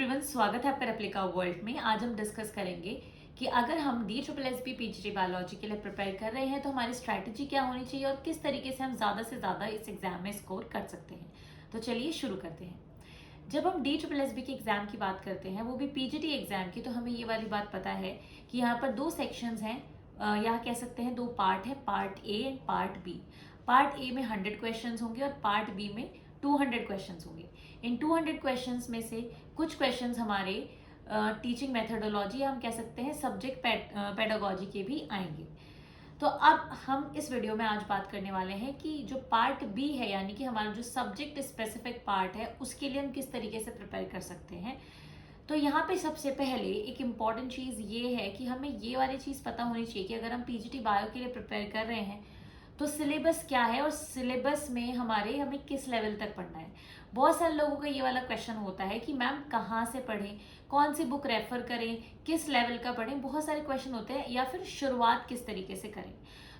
Everyone, स्वागत है आपका रेप्लिका वर्ल्ड में। आज हम डिस्कस करेंगे कि अगर हम DSSB पीजीटी बायोलॉजी के लिए प्रिपेयर कर रहे हैं तो हमारी स्ट्रैटेजी क्या होनी चाहिए और किस तरीके से हम ज़्यादा से ज़्यादा इस एग्जाम में स्कोर कर सकते हैं। तो चलिए शुरू करते हैं। जब हम DSSB के एग्जाम की बात करते हैं, वो भी पीजीटी एग्जाम की, तो हमें ये वाली बात पता है कि यहाँ पर दो सेक्शंस हैं, यहाँ कह सकते हैं दो पार्ट है, part A and part B. Part A में 100 क्वेश्चंस होंगे और पार्ट बी में 200 क्वेश्चंस होंगे। इन 200 क्वेश्चंस में से कुछ क्वेश्चंस हमारे टीचिंग मेथडोलॉजी, हम कह सकते हैं सब्जेक्ट पेडागोजी के भी आएंगे। तो अब हम इस वीडियो में आज बात करने वाले हैं कि जो पार्ट बी है, यानी कि हमारा जो सब्जेक्ट स्पेसिफिक पार्ट है, उसके लिए हम किस तरीके से प्रिपेयर कर सकते हैं। तो यहाँ पे सबसे पहले एक इम्पॉर्टेंट चीज़ ये है कि हमें ये वाली चीज़ पता होनी चाहिए कि अगर हम पीजीटी बायो के लिए प्रिपेयर कर रहे हैं तो सिलेबस क्या है और सिलेबस में हमें किस लेवल तक पढ़ना है। बहुत सारे लोगों का ये वाला क्वेश्चन होता है कि मैम कहाँ से पढ़ें, कौन सी बुक रेफर करें, किस लेवल का पढ़ें, बहुत सारे क्वेश्चन होते हैं, या फिर शुरुआत किस तरीके से करें।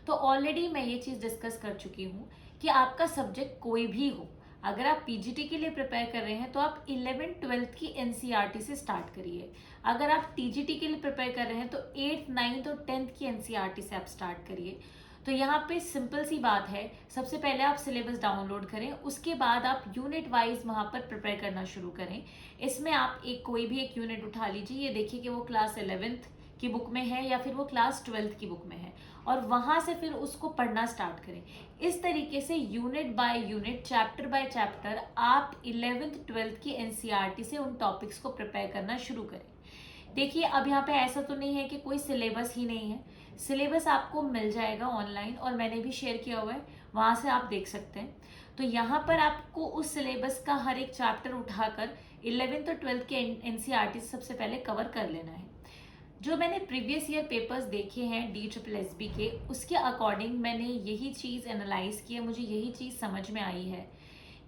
तो ऑलरेडी मैं ये चीज़ डिस्कस कर चुकी हूँ कि आपका सब्जेक्ट कोई भी हो, अगर आप पीजीटी के लिए प्रिपेयर कर रहे हैं तो आप 11th-12th की एनसीईआरटी से स्टार्ट करिए। अगर आप टीजीटी के लिए प्रिपेयर कर रहे हैं तो 8th, 9th और 10th की एनसीईआरटी से आप स्टार्ट करिए। तो यहाँ पे सिंपल सी बात है, सबसे पहले आप सिलेबस डाउनलोड करें, उसके बाद आप यूनिट वाइज वहाँ पर प्रिपेयर करना शुरू करें। इसमें आप कोई भी एक यूनिट उठा लीजिए, ये देखिए कि वो क्लास 11th की बुक में है या फिर वो क्लास 12th की बुक में है, और वहाँ से फिर उसको पढ़ना स्टार्ट करें। इस तरीके से unit by unit, chapter by chapter आप 11th-12th की एनसीईआरटी से उन टॉपिक्स को प्रिपेयर करना शुरू करें। देखिए, अब यहाँ पे ऐसा तो नहीं है कि कोई सिलेबस ही नहीं है, सिलेबस आपको मिल जाएगा ऑनलाइन और मैंने भी शेयर किया हुआ है, वहाँ से आप देख सकते हैं। तो यहाँ पर आपको उस सिलेबस का हर एक चैप्टर उठाकर 11th और 12th के एनसीईआरटी से सबसे पहले कवर कर लेना है। जो मैंने प्रीवियस ईयर पेपर्स देखे हैं DSSB के, उसके अकॉर्डिंग मैंने यही चीज़ एनालाइज की है, मुझे यही चीज़ समझ में आई है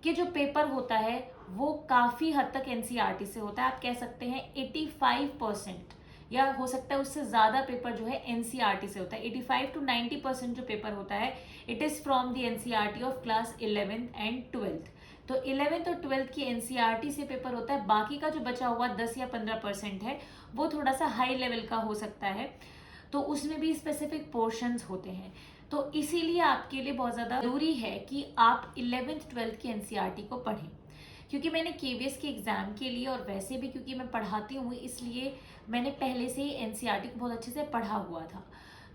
कि जो पेपर होता है वो काफ़ी हद तक एनसीईआरटी से होता है। आप कह सकते हैं 85% या हो सकता है उससे ज़्यादा पेपर जो है एनसीईआरटी से होता है। 85 to 90% जो पेपर होता है it is from the NCERT of class 11th and 12th। तो 11th और 12th की एनसीईआरटी से पेपर होता है, बाकी का जो बचा हुआ 10 या 15% है वो थोड़ा सा हाई लेवल का हो सकता है, तो उसमें भी स्पेसिफिक पोर्शंस होते हैं। तो इसीलिए आपके लिए बहुत ज़्यादा ज़रूरी है कि आप 11th-12th की एनसीईआरटी को पढ़ें, क्योंकि मैंने केवीएस के एग्ज़ाम के लिए और वैसे भी क्योंकि मैं पढ़ाती हूँ, इसलिए मैंने पहले से ही एनसीईआरटी को बहुत अच्छे से पढ़ा हुआ था।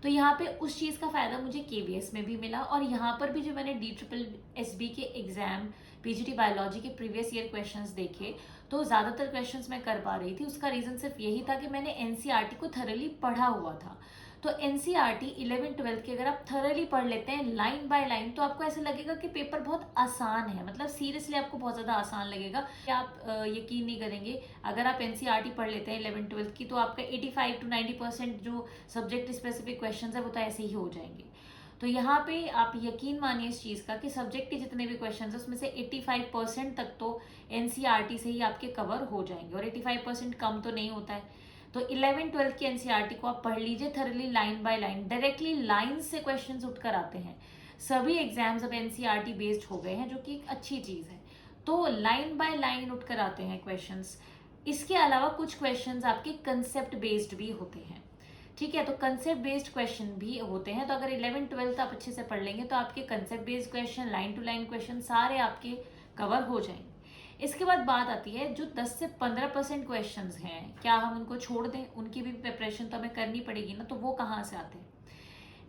तो यहाँ पे उस चीज़ का फ़ायदा मुझे केवीएस में भी मिला, और यहाँ पर भी जो मैंने DSSB के एग्ज़ाम पीजीटी बायोलॉजी के प्रीवियस ईयर क्वेश्चंस देखे, तो ज़्यादातर क्वेश्चंस मैं कर पा रही थी। उसका रीज़न सिर्फ यही था कि मैंने एनसीईआरटी को थरली पढ़ा हुआ था। तो एनसीईआरटी 11th-12th की अगर आप थरली पढ़ लेते हैं लाइन बाय लाइन, तो आपको ऐसा लगेगा कि पेपर बहुत आसान है, मतलब सीरियसली आपको बहुत ज़्यादा आसान लगेगा। आप यकीन नहीं करेंगे, अगर आप एनसीईआरटी पढ़ लेते हैं 11th-12th की, तो आपका 85 to 90% जो सब्जेक्ट स्पेसिफिक क्वेश्चन है वो तो ऐसे ही हो जाएंगे। तो यहाँ पे आप यकीन मानिए इस चीज़ का कि सब्जेक्ट के जितने भी क्वेश्चन है उसमें से 85% तक तो एनसीईआरटी से ही आपके कवर हो जाएंगे, और 85% कम तो नहीं होता है। तो 11th-12th की एनसीईआरटी को आप पढ़ लीजिए thoroughly, line by line, directly line से क्वेश्चंस उठकर आते हैं। सभी एग्जाम्स अब एनसीईआरटी बेस्ड हो गए हैं, जो कि एक अच्छी चीज़ है। तो लाइन बाय लाइन उठकर आते हैं क्वेश्चंस। इसके अलावा कुछ क्वेश्चंस आपके कंसेप्ट बेस्ड भी होते हैं, ठीक है। तो कंसेप्ट बेस्ड क्वेश्चन भी होते हैं, तो अगर 11th-12th आप अच्छे से पढ़ लेंगे तो आपके concept based question, line to line question सारे आपके कवर हो जाएंगे। इसके बाद बात आती है जो 10 से 15% क्वेश्चन हैं, क्या हम उनको छोड़ दें, उनकी भी प्रिपरेशन तो हमें करनी पड़ेगी ना, तो वो कहाँ से आते हैं।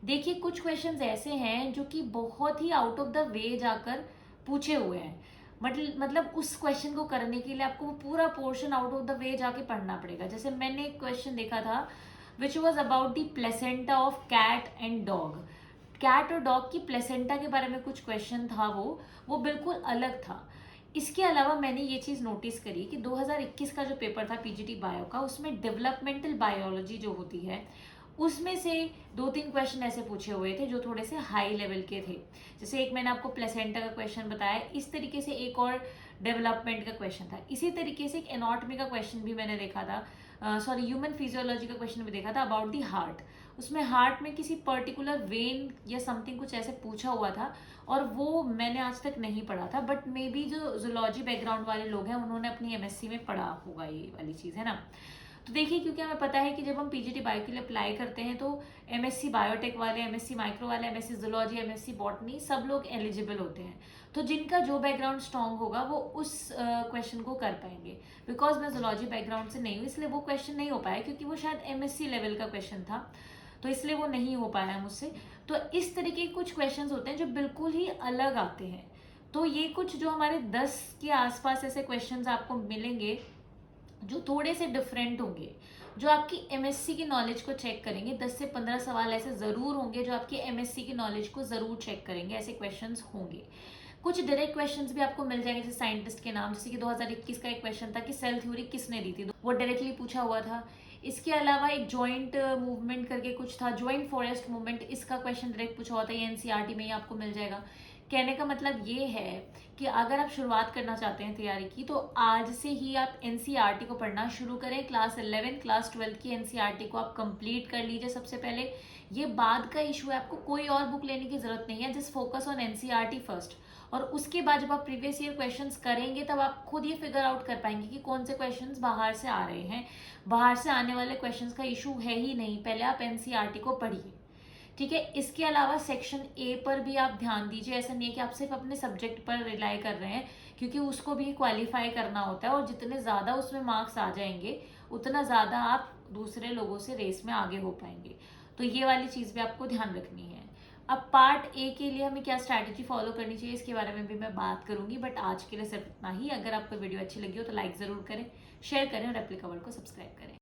देखिए, कुछ क्वेश्चंस ऐसे हैं जो कि बहुत ही आउट ऑफ द वे जाकर पूछे हुए हैं, मतलब उस क्वेश्चन को करने के लिए आपको वो पूरा portion out of the way जाके पढ़ना पड़ेगा। जैसे मैंने एक क्वेश्चन देखा था which was about the placenta of cat and dog. Cat और डॉग की प्लेसेंटा के बारे में कुछ क्वेश्चन था, वो बिल्कुल अलग था। इसके अलावा मैंने ये चीज़ नोटिस करी कि 2021 का जो पेपर था पीजीटी बायो का, उसमें डेवलपमेंटल बायोलॉजी जो होती है उसमें से 2-3 क्वेश्चन ऐसे पूछे हुए थे जो थोड़े से हाई लेवल के थे। जैसे एक मैंने आपको प्लेसेंटा का क्वेश्चन बताया, इस तरीके से एक और डेवलपमेंट का क्वेश्चन था। इसी तरीके से एक एनाटॉमी का क्वेश्चन भी मैंने देखा था, ह्यूमन फिजियोलॉजी का क्वेश्चन भी देखा था अबाउट दी हार्ट। उसमें हार्ट में किसी पर्टिकुलर वेन या समथिंग कुछ ऐसे पूछा हुआ था, और वो मैंने आज तक नहीं पढ़ा था, बट मे बी जो जूलॉजी बैकग्राउंड वाले लोग हैं उन्होंने अपनी एमएससी में पढ़ा होगा ये वाली चीज़, है ना। तो देखिए, क्योंकि हमें पता है कि जब हम पीजीटी बायो के लिए अप्लाई करते हैं तो एमएससी बायोटेक वाले, एमएससी माइक्रो वाले, एमएससी जूलॉजी, एमएससी बॉटनी, सब लोग एलिजिबल होते हैं। तो जिनका जो बैकग्राउंड स्ट्रांग होगा वो उस क्वेश्चन को कर पाएंगे। बिकॉज मैं जूलॉजी बैकग्राउंड से नहीं हूँ, इसलिए वो क्वेश्चन नहीं हो पाया, क्योंकि वो शायद एमएससी लेवल का क्वेश्चन था, तो इसलिए वो नहीं हो पाया मुझसे। तो इस तरीके के कुछ क्वेश्चंस होते हैं जो बिल्कुल ही अलग आते हैं। तो ये कुछ जो हमारे 10 के आसपास ऐसे क्वेश्चंस आपको मिलेंगे जो थोड़े से डिफरेंट होंगे, जो आपकी एमएससी की नॉलेज को चेक करेंगे। 10 से 15 सवाल ऐसे ज़रूर होंगे जो आपकी एमएससी की नॉलेज को ज़रूर चेक करेंगे, ऐसे क्वेश्चंस होंगे। कुछ डायरेक्ट क्वेश्चंस भी आपको मिल जाएंगे, जैसे साइंटिस्ट के नाम, जैसे कि 2021 का एक क्वेश्चन था कि सेल थ्योरी किसने दी थी, वो डायरेक्टली पूछा हुआ था। इसके अलावा एक जॉइंट मूवमेंट करके कुछ था, जॉइंट फॉरेस्ट मूवमेंट, इसका क्वेश्चन डायरेक्ट पूछा हुआ था, ये एनसीईआरटी में ही आपको मिल जाएगा। कहने का मतलब ये है कि अगर आप शुरुआत करना चाहते हैं तैयारी की, तो आज से ही आप एनसीईआरटी को पढ़ना शुरू करें। क्लास 11 क्लास 12 की एनसीईआरटी को आप कंप्लीट कर लीजिए सबसे पहले। ये बाद का इशू है, आपको कोई और बुक लेने की जरूरत नहीं है, just focus on NCERT first. और उसके बाद जब आप प्रीवियस ईयर क्वेश्चंस करेंगे तब आप खुद ये फिगर आउट कर पाएंगे कि कौन से क्वेश्चंस बाहर से आ रहे हैं। बाहर से आने वाले क्वेश्चंस का इशू है ही नहीं, पहले आप एनसीईआरटी को पढ़िए, ठीक है। इसके अलावा सेक्शन ए पर भी आप ध्यान दीजिए। ऐसा नहीं है कि आप सिर्फ अपने सब्जेक्ट पर रिलाई कर रहे हैं, क्योंकि उसको भी क्वालिफाई करना होता है, और जितने ज़्यादा उसमें मार्क्स आ जाएंगे उतना ज़्यादा आप दूसरे लोगों से रेस में आगे हो पाएंगे। तो ये वाली चीज़ भी आपको ध्यान रखनी है। अब पार्ट ए के लिए हमें क्या स्ट्रैटेजी फॉलो करनी चाहिए, इसके बारे में भी मैं बात करूंगी, बट आज के लिए सिर्फ इतना ही। अगर आपको वीडियो अच्छी लगी हो तो लाइक ज़रूर करें, शेयर करें और एप्लीकेबल को सब्सक्राइब करें।